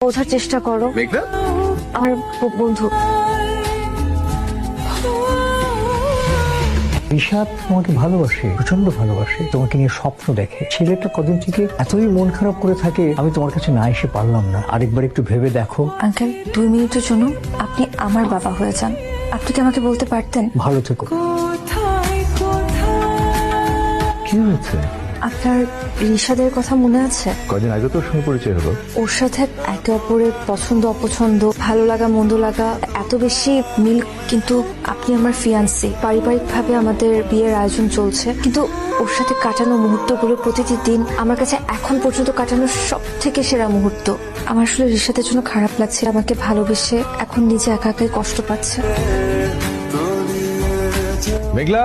বোঝার চেষ্টা করো। মেঘনা, আমার বন্ধু। ঋষাদ তোমাকে ভালোবাসে, প্রচন্ড ভালোবাসে, তোমাকে নিয়ে স্বপ্ন দেখে। ছেলেটা কদিন থেকে এতই মন খারাপ করে থাকে, আমি তোমার কাছে না এসে পারলাম না। আরেকবার একটু ভেবে দেখো। আঙ্কেল 2 মিনিটের জন্য আপনি আমার বাবা হয়ে যান। আপনি কি আমাকে বলতে পারতেন? ভালো থেকো। কি হয়েছে? আপনার ঋষাদের কথা মনে আছে? কদিন আগে তোর সঙ্গে পরিচয় হলো। ওর সাথে একে অপরের পছন্দ অপছন্দ, ভালো লাগা মন্দ লাগা এত বেশি মিল। কিন্তু আপনি আমার ফিয়ান্সি, পারিবারিক ভাবে আমাদের বিয়ের আয়োজন চলছে, কিন্তু ওর সাথে কাটানো মুহূর্তগুলো প্রতিটি দিন আমার কাছে এখন পর্যন্ত কাটানোর সব থেকে সেরা মুহূর্ত। আমার আসলে ঋষাদের জন্য খারাপ লাগছে, আমাকে ভালোবেসে এখন নিজে একা একাই কষ্ট পাচ্ছে। মেঘলা